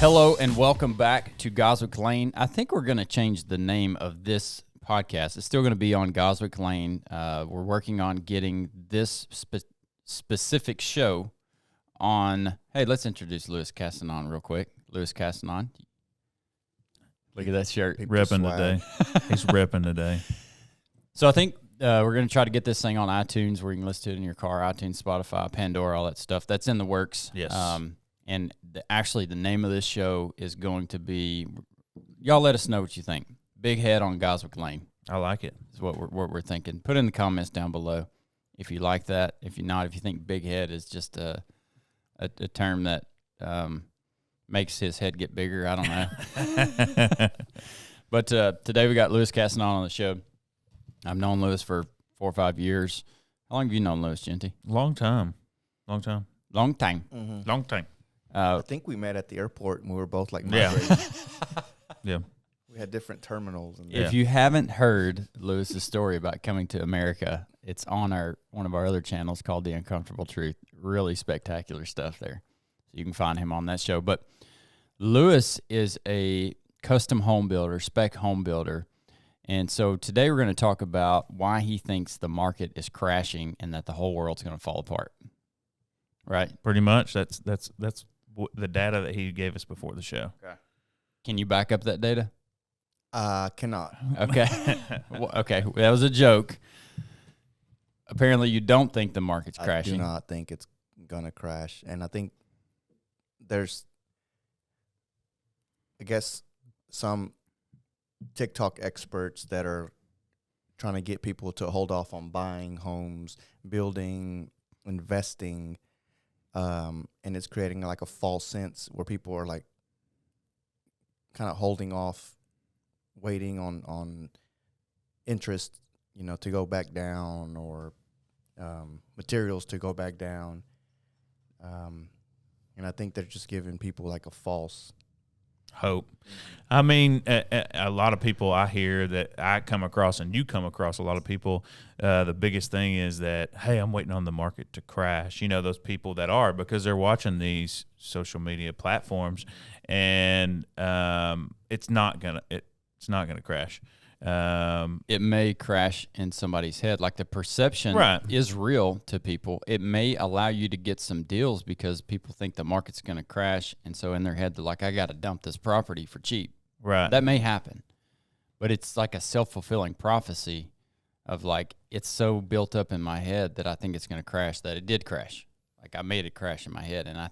Hello and welcome back to Goswick Lane. I think we're going to change the name of this podcast. It's still going to be on Goswick Lane. We're working on getting this specific show on. Hey, let's introduce Louis Castanon real quick. Louis Castanon. Look at that shirt. Repping today. He's repping today. So I think we're going to try to get this thing on iTunes where you can listen to it in your car, iTunes, Spotify, Pandora, all that stuff. That's in the works. Yes. And actually, the name of this show is going to be, y'all let us know what you think. Big Head on Goswick Lane. I like it. Is what we're thinking. Put in the comments down below if you like that. If you're not, if you think Big Head is just a term that makes his head get bigger, I don't know. But today we got Louis Castanon on the show. I've known Louis for 4 or 5 years. How long have you known Louis, Genty? Long time. Long time. Mm-hmm. Long time. I think we met at the airport and we were both like Yeah. migrating. Yeah. We had different terminals. And Yeah. If you haven't heard Louis's story about coming to America, it's on one of our other channels called The Uncomfortable Truth. Really spectacular stuff there. So you can find him on that show. But Louis is a custom home builder, spec home builder. And so today we're going to talk about why he thinks the market is crashing and that the whole world's going to fall apart. Right? Pretty much. That's the data that he gave us before the show. Okay. Can you back up that data? Cannot. Okay. Okay. That was a joke. Apparently you don't think the market's crashing. I do not think it's going to crash. And I think there's, I guess, some TikTok experts that are trying to get people to hold off on buying homes, building, investing, and it's creating like a false sense where people are like kind of holding off, waiting on interest, to go back down or materials to go back down. And I think they're just giving people like a false hope. I mean, a lot of people I hear that I come across and you come across a lot of people, the biggest thing is that, hey, I'm waiting on the market to crash. Those people that are, because they're watching these social media platforms and it's not gonna crash. It may crash in somebody's head. Like the perception is real to people. It may allow you to get some deals because people think the market's going to crash. And so in their head, they're like, I got to dump this property for cheap. Right. That may happen. But it's like a self-fulfilling prophecy of like, it's so built up in my head that I think it's going to crash that it did crash. Like I made it crash in my head. And I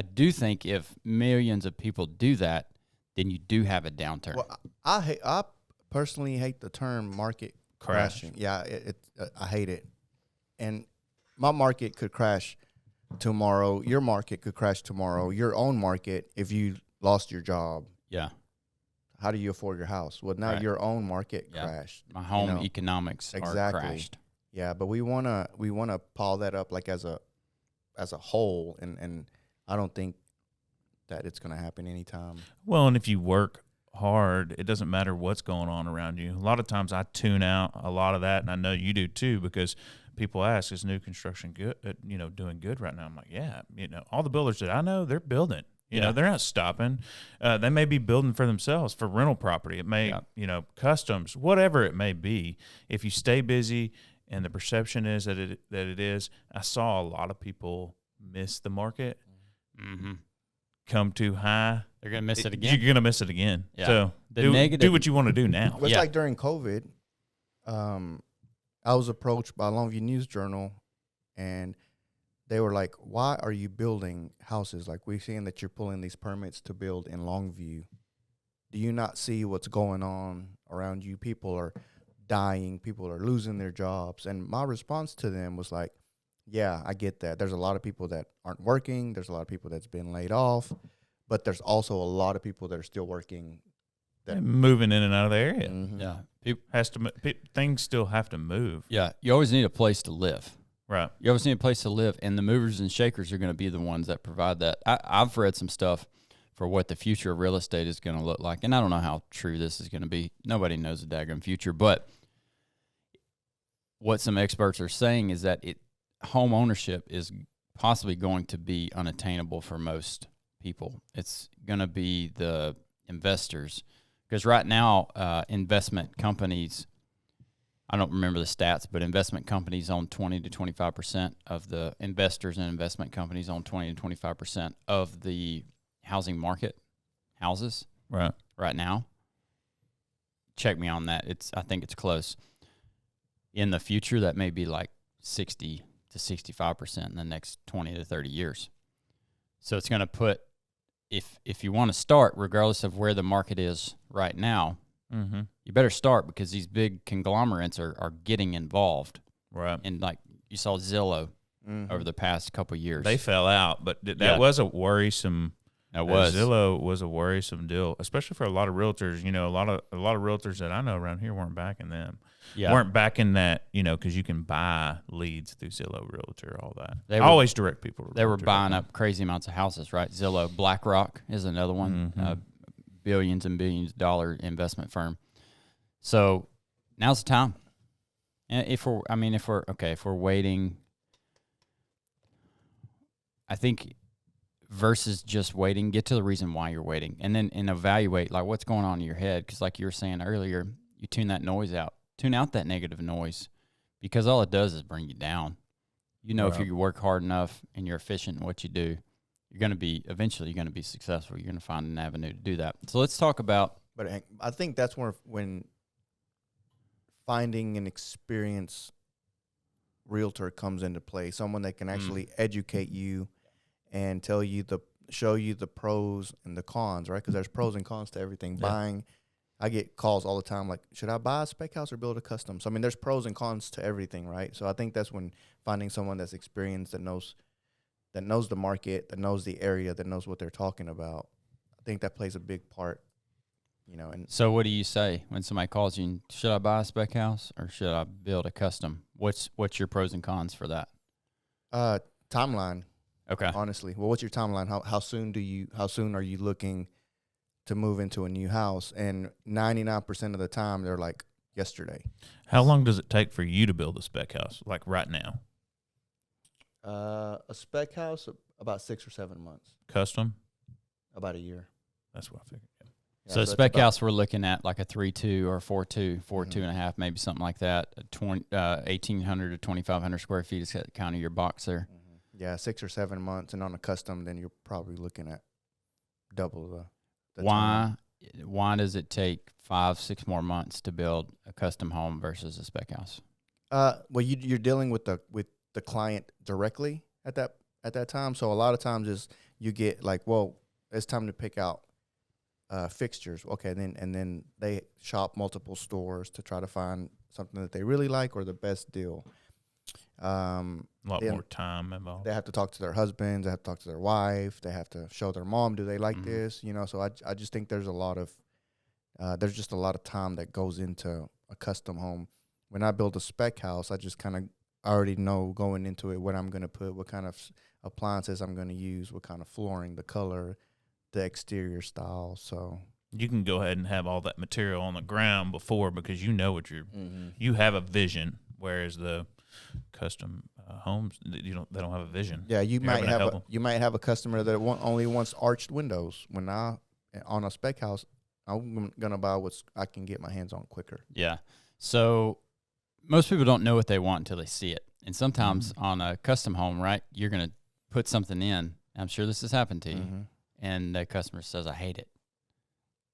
do think if millions of people do that, then you do have a downturn. Well, I personally hate the term market crashing. Yeah, I hate it. And my market could crash tomorrow. Your market could crash tomorrow. Your own market, if you lost your job. Yeah. How do you afford your house? Well, now your own market crashed. My home economics are crashed. Yeah, but we wanna pile that up like as a whole, and I don't think that it's gonna happen anytime. Well, and if you work hard, it doesn't matter what's going on around you. A lot of times I tune out a lot of that, and I know you do too, because people ask, is new construction good, doing good right now? I'm like, yeah, all the builders that I know, they're building. They're not stopping. They may be building for themselves, for rental property. It may, customs, whatever it may be. If you stay busy and the perception is that it is, I saw a lot of people miss the market. Mm-hmm. Come too high. They're going to miss it again. You're going to miss it again. Yeah. So do what you want to do now. It's like during COVID, I was approached by Longview News Journal, and they were like, why are you building houses? Like, we're seeing that you're pulling these permits to build in Longview. Do you not see what's going on around you? People are dying. People are losing their jobs. And my response to them was like, yeah, I get that. There's a lot of people that aren't working. There's a lot of people that's been laid off. But there's also a lot of people that are still working. That moving in and out of the area. Mm-hmm. Yeah. Things still have to move. Yeah. You always need a place to live. Right. You always need a place to live, and the movers and shakers are going to be the ones that provide that. I've read some stuff for what the future of real estate is going to look like, and I don't know how true this is going to be. Nobody knows the daggone future, but what some experts are saying is that home ownership is possibly going to be unattainable for most people. It's going to be the investors. Because right now, investment companies, I don't remember the stats, but investment companies own 20 to 25% of the investors in investment companies own 20 to 25% of the housing market, houses right now. Check me on that. I think it's close. In the future, that may be like 60 to 65% in the next 20 to 30 years. So it's going to put, if you want to start, regardless of where the market is right now, you better start because these big conglomerates are getting involved. Right. And like you saw Zillow over the past couple of years. They fell out, but that was a worrisome. Zillow was a worrisome deal, especially for a lot of realtors. You know, a lot of realtors that I know around here weren't backing them. Yeah. Weren't backing that, you know, because you can buy leads through Zillow Realtor, all that. I always direct people to They were buying up crazy amounts of houses, right? Zillow, BlackRock is another one, billions and billions dollar investment firm. So now's the time. And if we're waiting, I think versus just waiting, get to the reason why you're waiting, and then evaluate like what's going on in your head. Because like you were saying earlier, you tune that noise out. Tune out that negative noise, because all it does is bring you down. You know, if you work hard enough and you're efficient in what you do, eventually you're going to be successful. You're going to find an avenue to do that. So let's talk about. But I think that's when finding an experienced realtor comes into play. Someone that can actually educate you and show you the pros and the cons, right? Because there's pros and cons to everything. Yeah. Buying. I get calls all the time like, should I buy a spec house or build a custom? So, I mean, there's pros and cons to everything, right? So I think that's when finding someone that's experienced, that knows the market, that knows the area, that knows what they're talking about. I think that plays a big part, you know. And so what do you say when somebody calls you, should I buy a spec house or should I build a custom? What's your pros and cons for that? Timeline. Okay. Honestly. Well, what's your timeline? How soon are you looking to move into a new house? And 99% of the time they're like yesterday. How long does it take for you to build a spec house, like right now? A spec house, about 6 or 7 months. Custom? About a year. That's what I figured. Yeah. So spec house, we're looking at like a 3.2 or 4.2, 4.5, maybe something like that. 1,800 to 2,500 square feet is kind of your box there. Yeah, 6 or 7 months, and on a custom, then you're probably looking at double the time. Why does it take 5-6 more months to build a custom home versus a spec house? Well, you're dealing with the client directly at that time. So a lot of times is you get like, well, it's time to pick out fixtures. Okay, and then they shop multiple stores to try to find something that they really like or the best deal. A lot more time involved. They have to talk to their husbands. They have to talk to their wife. They have to show their mom, do they like this? You know, so I just think there's just a lot of time that goes into a custom home. When I build a spec house, I just kind of already know going into it what I'm going to put, what kind of appliances I'm going to use, what kind of flooring, the color, the exterior style. So you can go ahead and have all that material on the ground before, because you know what you have a vision, whereas the custom homes, they don't have a vision. Yeah, you might have a customer that only wants arched windows. When on a spec house, I'm gonna buy what I can get my hands on quicker. Yeah. So most people don't know what they want until they see it, and sometimes on a custom home, right, you're gonna put something in. I'm sure this has happened to you, and the customer says, "I hate it,"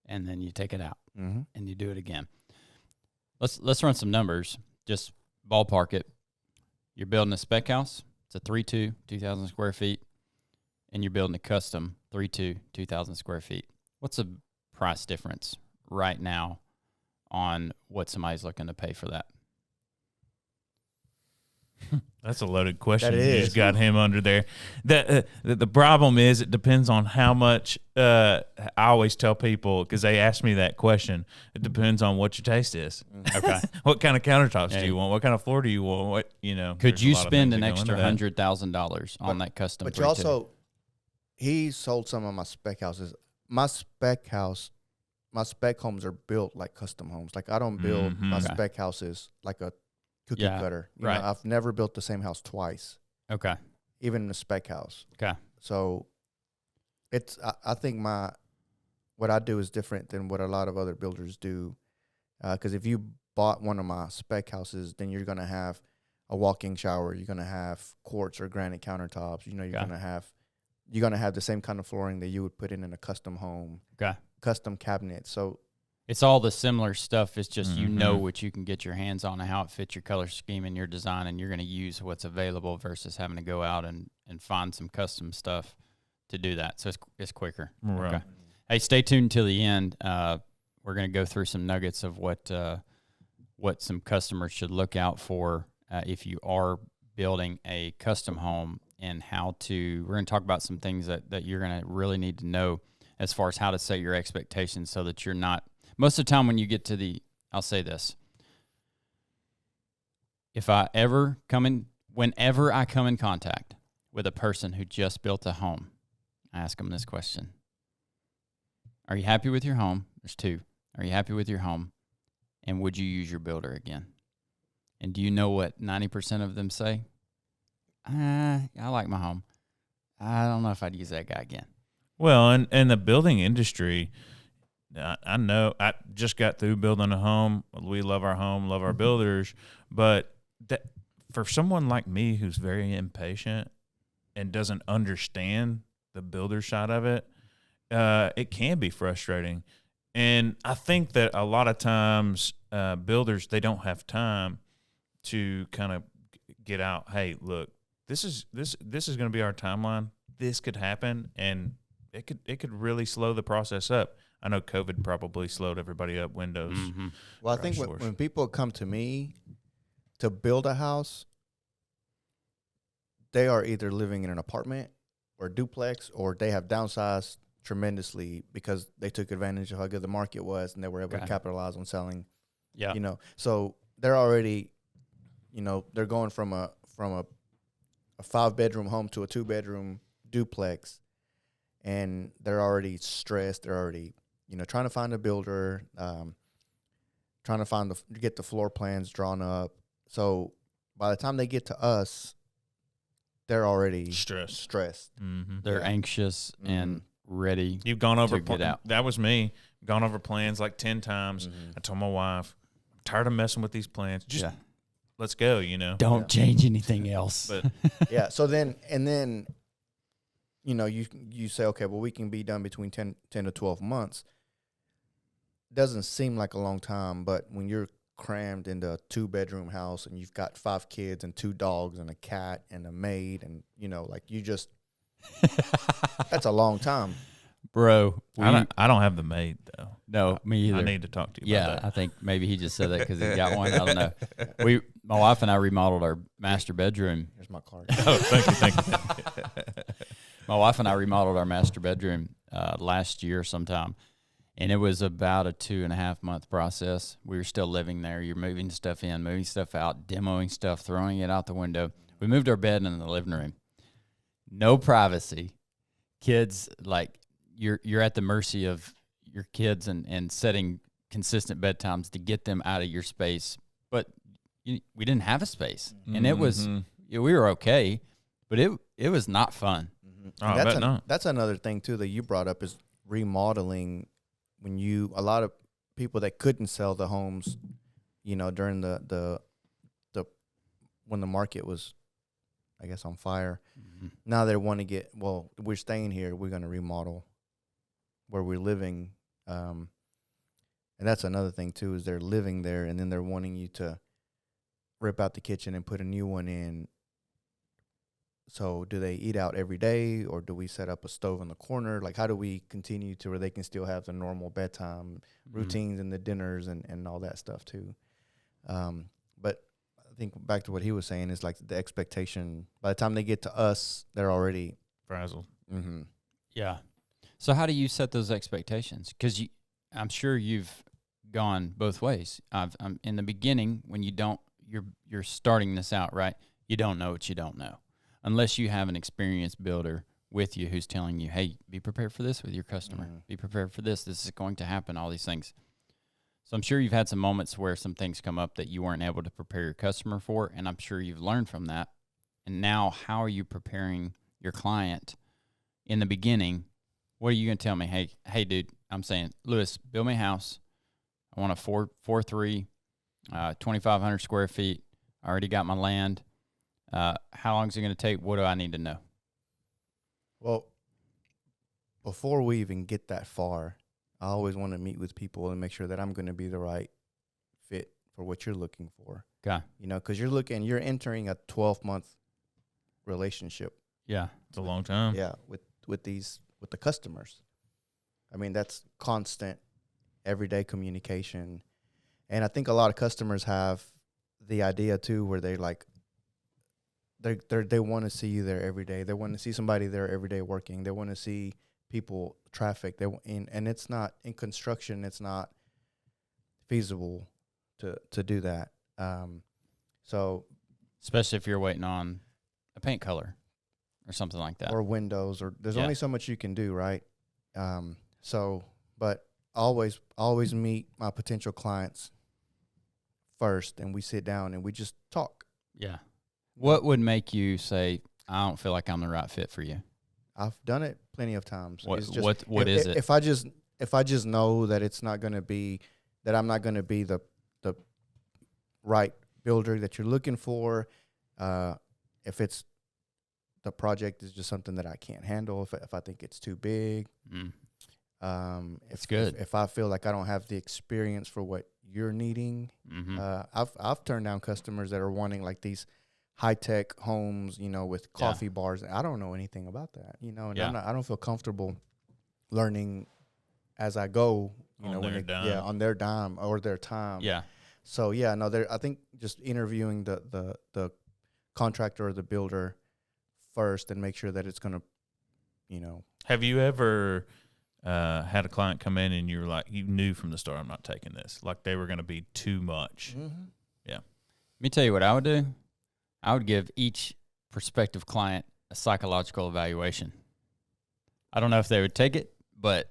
and then you take it out and you do it again. Let's run some numbers. Just ballpark it. You're building a spec house. It's a 3.2, 2,000 square feet. And you're building a custom 3.2, 2,000 square feet. What's the price difference right now on what somebody's looking to pay for that? That's a loaded question. You just got him under there. The problem is it depends on how much. I always tell people, because they ask me that question, it depends on what your taste is. Okay. What kind of countertops do you want? What kind of floor do you want? What, could you spend an extra $100,000 on that custom? But you also, he sold some of my spec houses. My spec homes are built like custom homes. Like I don't build my spec houses like a cookie cutter. You know, I've never built the same house twice. Okay. Even in a spec house. Okay. So I think what I do is different than what a lot of other builders do. Because if you bought one of my spec houses, then you're gonna have a walk-in shower. You're gonna have quartz or granite countertops. You're gonna have the same kind of flooring that you would put in a custom home. Okay. Custom cabinets. So it's all the similar stuff. It's just you know Mm-hmm. what you can get your hands on and how it fits your color scheme and your design, and you're going to use what's available versus having to go out and find some custom stuff to do that. So it's quicker. Right. Okay. Hey, stay tuned until the end. We're going to go through some nuggets of what some customers should look out for if you are building a custom home, and we're going to talk about some things that you're going to really need to know as far as how to set your expectations so that you're not. Most of the time when you get to I'll say this. Whenever I come in contact with a person who just built a home, I ask them this question. Are you happy with your home? There's two. Are you happy with your home? And would you use your builder again? And do you know what 90% of them say? I like my home. I don't know if I'd use that guy again. Well, and the building industry, I know I just got through building a home. We love our home, love our builders, but for someone like me who's very impatient and doesn't understand the builder side of it, it can be frustrating. And I think that a lot of times builders, they don't have time to kind of get out, hey, look, this is going to be our timeline. This could happen, and it could really slow the process up. I know COVID probably slowed everybody up, Windows. Mm-hmm. well, I think when people come to me to build a house, they are either living in an apartment or duplex, or they have downsized tremendously because they took advantage of how good the market was and they were able to capitalize on selling. Yeah. So they're already, they're going from a 5-bedroom home to a 2-bedroom duplex, and they're already stressed. They're already, trying to find a builder, trying to get the floor plans drawn up. So by the time they get to us, they're already stressed. Mm-hmm. They're anxious and ready. You've gone over to get out. That was me. Gone over plans like 10 times. I told my wife, I'm tired of messing with these plans. Just let's go, Don't change anything else. But yeah. So then, you say, okay, well, we can be done between 10 to 12 months. Doesn't seem like a long time, but when you're crammed into a 2-bedroom house and you've got 5 kids and 2 dogs and a cat and a maid, and that's a long time, Bro, I don't have the maid though. No, me either. I need to talk to you about that. I think maybe he just said that because he got one. I don't know. My wife and I remodeled our master bedroom. here's my card. Oh, thank you. My wife and I remodeled our master bedroom last year sometime, and it was about a 2.5 month process. We were still living there. You're moving stuff in, moving stuff out, demoing stuff, throwing it out the window. We moved our bed in the living room. No privacy. Kids, like, you're at the mercy of your kids and setting consistent bedtimes to get them out of your space. But we didn't have a space, and it was we were okay, but it was not fun. That's another thing too that you brought up is remodeling. When a lot of people that couldn't sell the homes, during the when the market was, I guess, on fire. Now they want to get, well, we're staying here, we're going to remodel where we're living. And that's another thing too, is they're living there and then they're wanting you to rip out the kitchen and put a new one in. So do they eat out every day, or do we set up a stove in the corner? Like, how do we continue to where they can still have the normal bedtime routines and the dinners and all that stuff too? But I think back to what he was saying is like the expectation. By the time they get to us, they're already frazzled. Mm-hmm. Yeah. So how do you set those expectations? Because I'm sure you've gone both ways. In the beginning, when you're starting this out, right? You don't know what you don't know, unless you have an experienced builder with you who's telling you, hey, be prepared for this with your customer. Be prepared for this. This is going to happen, all these things. So I'm sure you've had some moments where some things come up that you weren't able to prepare your customer for, and I'm sure you've learned from that. And now how are you preparing your client in the beginning What are you gonna tell me? Hey, dude, I'm saying, Lewis, build me a house. I want a 4.3, 2,500 square feet. I already got my land. How long is it gonna take? What do I need to know? Well, before we even get that far, I always want to meet with people and make sure that I'm going to be the right fit for what you're looking for. Okay. You know, because you're entering a 12-month relationship. Yeah. It's a long time. Yeah, with the customers. I mean, that's constant, everyday communication, and I think a lot of customers have the idea too, where they like they want to see you there every day. They want to see somebody there every day working. They want to see people, traffic. And it's not in construction. It's not feasible to do that. So especially if you're waiting on a paint color or something like that, or windows, or there's Yeah. only so much you can do, right? But always meet my potential clients first, and we sit down and we just talk. Yeah. What would make you say, I don't feel like I'm the right fit for you? I've done it plenty of times. What It's just, what is it? If I just know that it's not going to be, that I'm not going to be the right builder that you're looking for, if it's the project is just something that I can't handle, if I think it's too big, It's good. If I feel like I don't have the experience for what you're needing, I've turned down customers that are wanting like these high-tech homes, you know, with coffee bars. I don't know anything about that, you know, and I don't feel comfortable learning as I go, you know, on their dime or their time. Yeah. So I think just interviewing the contractor or the builder first and make sure that it's going to, you know. Have you ever had a client come in and you were like, you knew from the start, I'm not taking this, like they were going to be too much? Mm-hmm. Yeah. Let me tell you what I would do. I would give each prospective client a psychological evaluation. I don't know if they would take it, but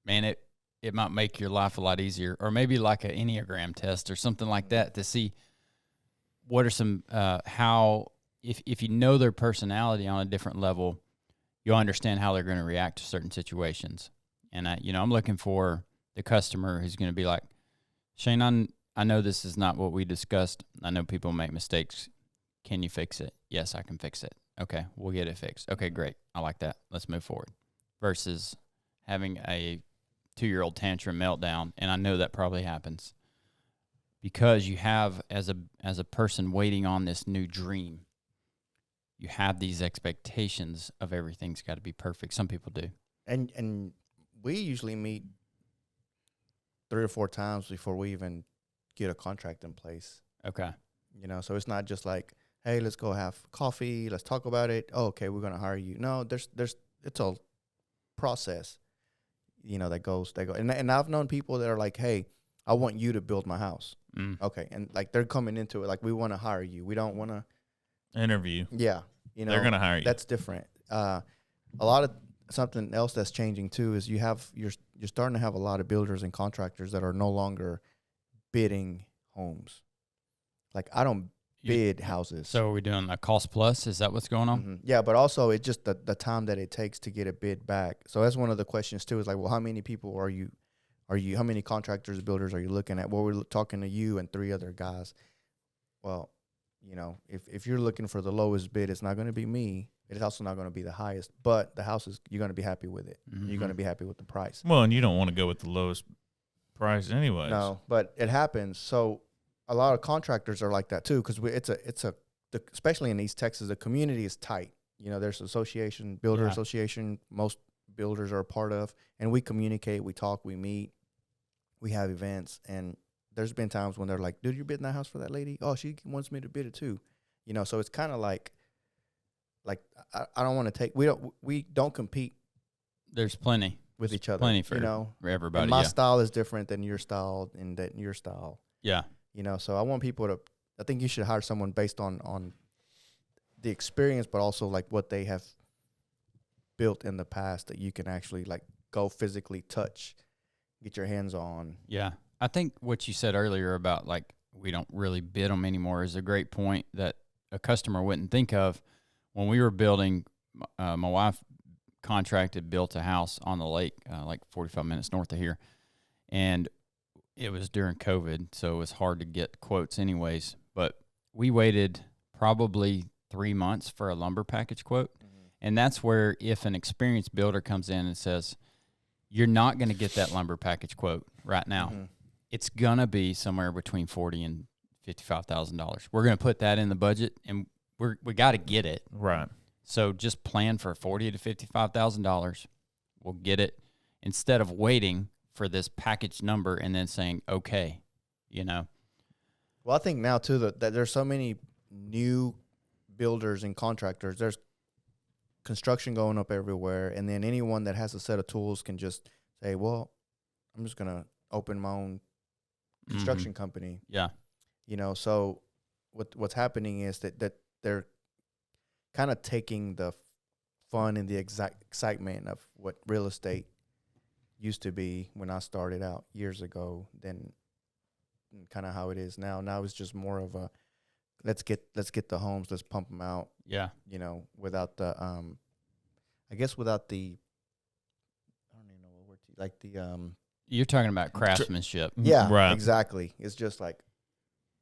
man, it might make your life a lot easier, or maybe like an Enneagram test or something like that to see what are some, how, if you know their personality on a different level, you'll understand how they're going to react to certain situations. And I'm looking for the customer who's going to be like, Shane, I know this is not what we discussed. I know people make mistakes. Can you fix it? Yes, I can fix it. Okay, we'll get it fixed. Okay, great. I like that. Let's move forward. Versus having a 2-year-old tantrum meltdown, and I know that probably happens because you have, as a person waiting on this new dream, you have these expectations of everything's got to be perfect. Some people do. And we usually meet 3 or 4 times before we even get a contract in place. Okay. You know, so it's not just like, hey, let's go have coffee, let's talk about it. Oh, okay, we're gonna hire you. No, it's a process, you know, that go. And I've known people that are like, hey, I want you to build my house. Okay, and like they're coming into it like, we want to hire you. We don't want to interview. Yeah, you know, they're gonna hire you. That's different. A lot of something else that's changing too is you're starting to have a lot of builders and contractors that are no longer bidding homes. Like, I don't bid houses. So are we doing a cost plus? Is that what's going on? Mm-hmm. Yeah, but also it's just the time that it takes to get a bid back. So that's one of the questions too, is like, well, how many people how many contractors, builders are you looking at? Well, we're talking to you and 3 other guys. Well, you know, if you're looking for the lowest bid, it's not going to be me. It's also not going to be the highest, but the house you're going to be happy with it. Mm-hmm. You're going to be happy with the price. Well, and you don't want to go with the lowest price anyways. No, but it happens. So a lot of contractors are like that too, because especially in East Texas, the community is tight. You know, there's builder association, most builders are a part of, and we communicate, we talk, we meet, we have events, and there's been times when they're like, dude, you're bidding that house for that lady? Oh, she wants me to bid it too. You know, so it's kind of like I don't want to take, we don't compete. There's plenty with each other. Plenty for, you know, for everybody. And my style is different than your style and that your style. Yeah. You know, so I want people to, I think you should hire someone based on the experience, but also like what they have built in the past that you can actually like go physically touch, get your hands on. Yeah. I think what you said earlier about like we don't really bid them anymore is a great point that a customer wouldn't think of. When we were building, my wife contracted, built a house on the lake, like 45 minutes north of here. And it was during COVID, so it was hard to get quotes anyways. But we waited probably 3 months for a lumber package quote. And that's where if an experienced builder comes in and says, you're not going to get that lumber package quote right now. It's going to be somewhere between $40,000 and $55,000. We're going to put that in the budget, and we got to get it. Right. So just plan for $40,000 to $55,000. We'll get it instead of waiting for this package number and then saying, okay, you know. Well, I think now, too, that there's so many new builders and contractors. There's construction going up everywhere, and then anyone that has a set of tools can just say, well, I'm just going to open my own construction company. Yeah. You know, so what's happening is that they're kind of taking the fun and the excitement of what real estate used to be when I started out years ago, than kind of how it is now. Now it's just more of a let's get the homes, let's pump them out. Yeah. You know, without the I guess without the, I don't even know what word to, like the You're talking about craftsmanship. yeah, Right. exactly. It's just like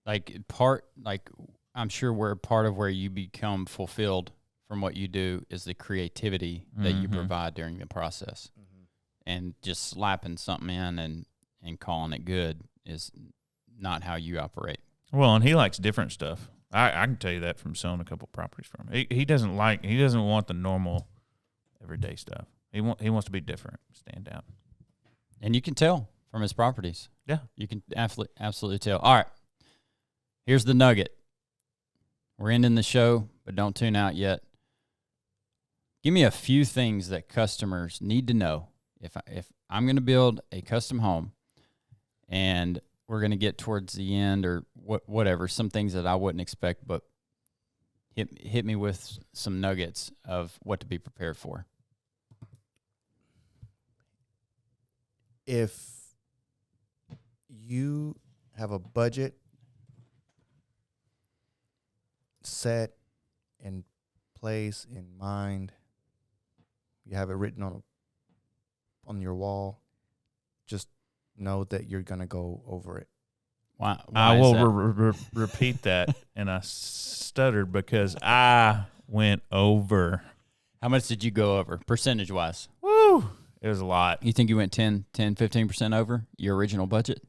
I'm sure where part of where you become fulfilled from what you do is the creativity that you provide during the process. And just slapping something in and calling it good is not how you operate. Well, and he likes different stuff. I can tell you that from selling a couple properties from him. He doesn't want the normal everyday stuff. He wants to be different, stand out. And you can tell from his properties. Yeah. You can absolutely tell. All right. Here's the nugget. We're ending the show, but don't tune out yet. Give me a few things that customers need to know. If I'm going to build a custom home and we're going to get towards the end or whatever, some things that I wouldn't expect, but hit me with some nuggets of what to be prepared for. if you have a budget set in place, in mind, you have it written on your wall, just know that you're going to go over it. Why I is will that? repeat that, and I stuttered because I went over. How much did you go over, percentage-wise? Woo! It was a lot. You think you went 15% over your original budget?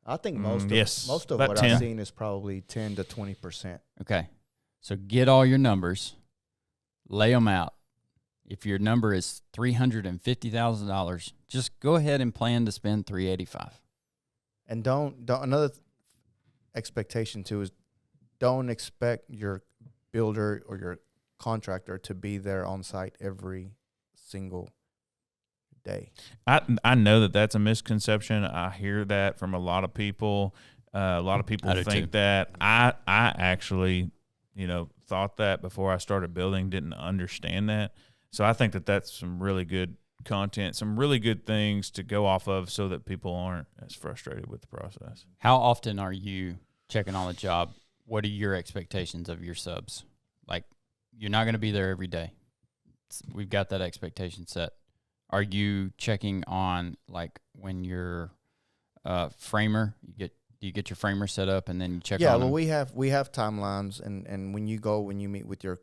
I think most of about what 10. I've seen is probably 10 to 20%. Okay. So get all your numbers, lay them out. If your number is $350,000, just go ahead and plan to spend $385,000. And don't another expectation too is don't expect your builder or your contractor to be there on site every single day. I know that that's a misconception. I hear that from a lot of people. A lot of people think that. I actually, thought that before I started building, didn't understand that. So I think that that's some really good content, some really good things to go off of so that people aren't as frustrated with the process. How often are you checking on the job? What are your expectations of your subs? Like, you're not going to be there every day. We've got that expectation set. Are you checking on, like, when you're framer, do you get your framer set up and then you check on them? We have timelines, and when you meet with your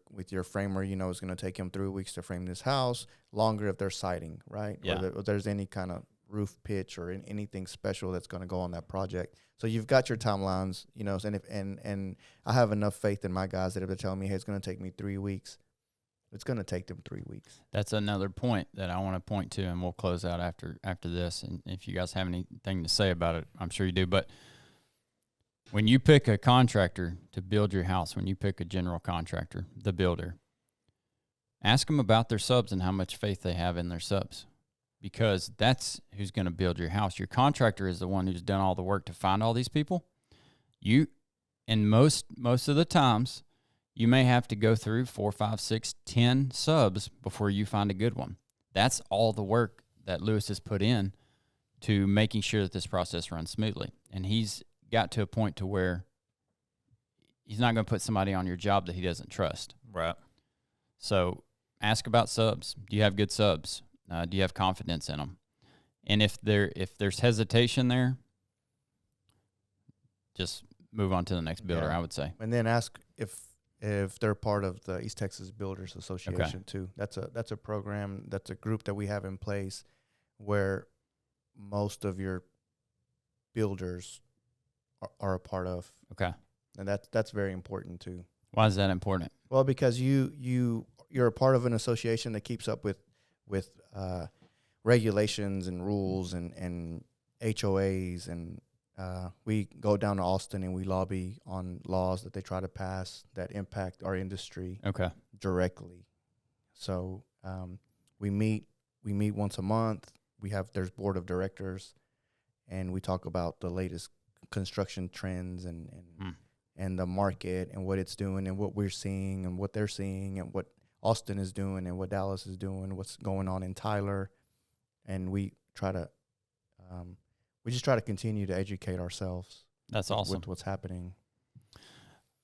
framer, it's going to take him 3 weeks to frame this house, longer if there's siding, right? Yeah. Or there's any kind of roof pitch or anything special that's going to go on that project. So you've got your timelines, and I have enough faith in my guys that if they're telling me, hey, it's going to take me 3 weeks, it's going to take them 3 weeks. That's another point that I want to point to, and we'll close out after this. And if you guys have anything to say about it, I'm sure you do. But when you pick a contractor to build your house, when you pick a general contractor, the builder, ask them about their subs and how much faith they have in their subs, because that's who's going to build your house. Your contractor is the one who's done all the work to find all these people. And most of the times, you may have to go through 4, 5, 6, 10 subs before you find a good one. That's all the work that Lewis has put in to making sure that this process runs smoothly. And he's got to a point to where he's not going to put somebody on your job that he doesn't trust. Right. So ask about subs. Do you have good subs? Do you have confidence in them? And if there's hesitation there, just move on to the next builder, I would say. And then ask if they're part of the East Texas Builders Association too. That's a program, that's a group that we have in place where most of your builders are a part of. Okay. And that's very important too. Why is that important? Well, because you're a part of an association that keeps up with regulations and rules and HOAs, and we go down to Austin and we lobby on laws that they try to pass that impact our industry directly. So we meet once a month. There's board of directors, and we talk about the latest construction trends and the market and what it's doing and what we're seeing and what they're seeing and what Austin is doing and what Dallas is doing, what's going on in Tyler. And we just try to continue to educate ourselves. That's awesome. With what's happening.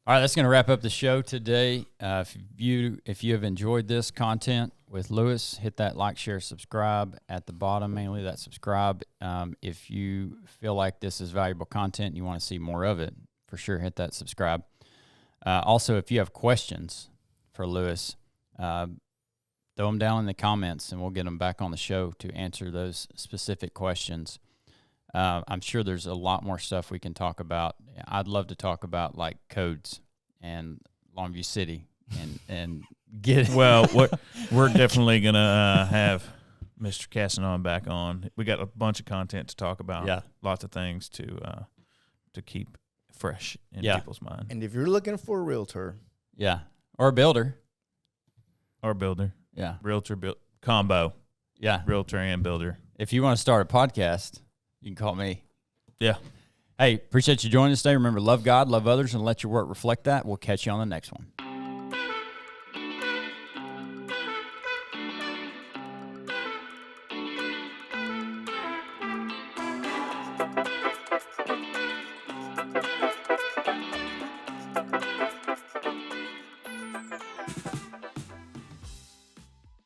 All right, that's going to wrap up the show today. If you have enjoyed this content with Lewis, hit that like, share, subscribe at the bottom, mainly that subscribe. If you feel like this is valuable content and you want to see more of it, for sure hit that subscribe. Also, if you have questions for Lewis, throw them down in the comments and we'll get them back on the show to answer those specific questions. I'm sure there's a lot more stuff we can talk about. I'd love to talk about like codes and Longview City and get it. Well, we're definitely gonna have Mr. Castanon back on. We got a bunch of content to talk about. Yeah, lots of things to keep fresh in people's mind. And if you're looking for a realtor, or a builder, realtor combo, realtor and builder. If you want to start a podcast, you can call me. Yeah. Hey, appreciate you joining us today. Remember, love God, love others, and let your work reflect that. We'll catch you on the next one.